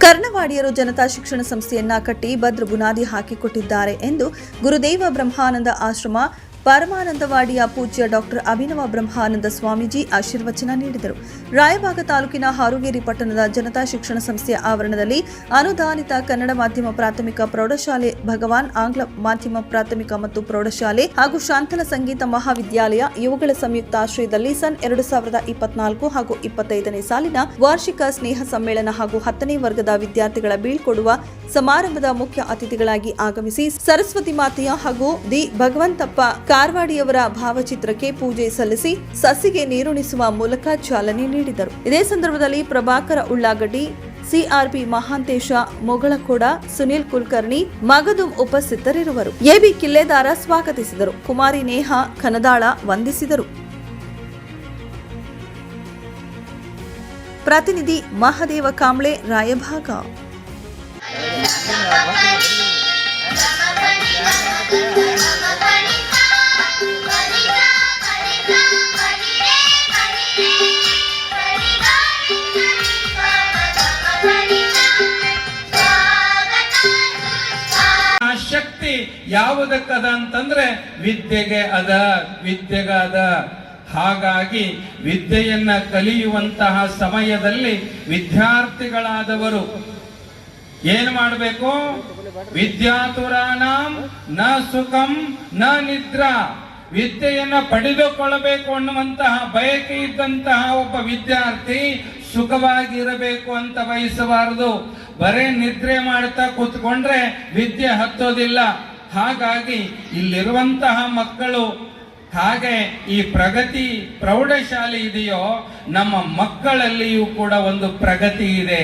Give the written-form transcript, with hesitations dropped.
ಕರ್ಣವಾಡಿಯರು ಜನತಾ ಶಿಕ್ಷಣ ಸಂಸ್ಥೆಯನ್ನ ಕಟ್ಟಿ ಭದ್ರ ಬುನಾದಿ ಹಾಕಿಕೊಟ್ಟಿದ್ದಾರೆ ಎಂದು ಗುರುದೇವ ಬ್ರಹ್ಮಾನಂದ ಆಶ್ರಮ ಪರಮಾನಂದವಾಡಿಯ ಪೂಜ್ಯ ಡಾಕ್ಟರ್ ಅಭಿನವ ಬ್ರಹ್ಮಾನಂದ ಸ್ವಾಮೀಜಿ ಆಶೀರ್ವಚನ ನೀಡಿದರು. ರಾಯಬಾಗ ತಾಲೂಕಿನ ಹಾರುಗೇರಿ ಪಟ್ಟಣದ ಜನತಾ ಶಿಕ್ಷಣ ಸಂಸ್ಥೆಯ ಆವರಣದಲ್ಲಿ ಅನುದಾನಿತ ಕನ್ನಡ ಮಾಧ್ಯಮ ಪ್ರಾಥಮಿಕ ಪ್ರೌಢಶಾಲೆ, ಭಗವಾನ್ ಆಂಗ್ಲ ಮಾಧ್ಯಮ ಪ್ರಾಥಮಿಕ ಮತ್ತು ಪ್ರೌಢಶಾಲೆ ಹಾಗೂ ಶಾಂತಲ ಸಂಗೀತ ಮಹಾವಿದ್ಯಾಲಯ ಇವುಗಳ ಸಂಯುಕ್ತ ಆಶ್ರಯದಲ್ಲಿ ಸನ್ 2024 ಹಾಗೂ 25ನೇ ಸಾಲಿನ ವಾರ್ಷಿಕ ಸ್ನೇಹ ಸಮ್ಮೇಳನ ಹಾಗೂ 10ನೇ ವರ್ಗದ ವಿದ್ಯಾರ್ಥಿಗಳ ಬೀಳ್ಕೊಡುವ ಸಮಾರಂಭದ ಮುಖ್ಯ ಅತಿಥಿಗಳಾಗಿ ಆಗಮಿಸಿ ಸರಸ್ವತಿ ಮಾತೆಯ ಹಾಗೂ ದಿ ಭಗವಂತಪ್ಪ ಕಾರ್ವಾಡಿಯವರ ಭಾವಚಿತ್ರಕ್ಕೆ ಪೂಜೆ ಸಲ್ಲಿಸಿ ಸಸಿಗೆ ನೀರುಣಿಸುವ ಮೂಲಕ ಚಾಲನೆ ನೀಡಿದರು. ಇದೇ ಸಂದರ್ಭದಲ್ಲಿ ಪ್ರಭಾಕರ ಉಳ್ಳಾಗಡ್ಡಿ, ಸಿಆರ್ಪಿ ಮಹಾಂತೇಶ ಮೊಗಳಕೋಡ, ಸುನಿಲ್ ಕುಲಕರ್ಣಿ, ಮಗದುಂ ಉಪಸ್ಥಿತರಿರುವರು. ಎಬಿ ಕಿಲ್ಲೆದಾರ ಸ್ವಾಗತಿಸಿದರು. ಕುಮಾರಿ ನೇಹಾ ಕನದಾಳ ವಂದಿಸಿದರು. ಪ್ರತಿನಿಧಿ ಮಹದೇವ ಕಾಂಬ್ಳೆ, ರಾಯಭಾಗ. ಶಕ್ತಿ ಯಾವುದಕ್ಕದ ಅಂತಂದ್ರೆ ವಿದ್ಯೆಗೆ ಅದ. ಹಾಗಾಗಿ ವಿದ್ಯೆಯನ್ನ ಕಲಿಯುವಂತಹ ಸಮಯದಲ್ಲಿ ವಿದ್ಯಾರ್ಥಿಗಳಾದವರು ಏನು ಮಾಡಬೇಕು? ವಿದ್ಯಾತುರಾಣಂ ನ ಸುಖಂ ನ ನಿದ್ರಾ. ವಿದ್ಯೆಯನ್ನ ಪಡೆದುಕೊಳ್ಳಬೇಕು ಅನ್ನುವಂತಹ ಬಯಕೆ ಇದ್ದಂತಹ ಒಬ್ಬ ವಿದ್ಯಾರ್ಥಿ ಸುಖವಾಗಿರಬೇಕು ಅಂತ ಬಯಸಬಾರದು. ಬರೇ ನಿದ್ರೆ ಮಾಡ್ತಾ ಕೂತ್ಕೊಂಡ್ರೆ ವಿದ್ಯೆ ಹತ್ತೋದಿಲ್ಲ. ಹಾಗಾಗಿ ಇಲ್ಲಿರುವಂತಹ ಮಕ್ಕಳು ಹಾಗೆ ಈ ಪ್ರಗತಿ ಪ್ರೌಢಶಾಲೆ ಇದೆಯೋ, ನಮ್ಮ ಮಕ್ಕಳಲ್ಲಿಯೂ ಕೂಡ ಒಂದು ಪ್ರಗತಿ ಇದೆ.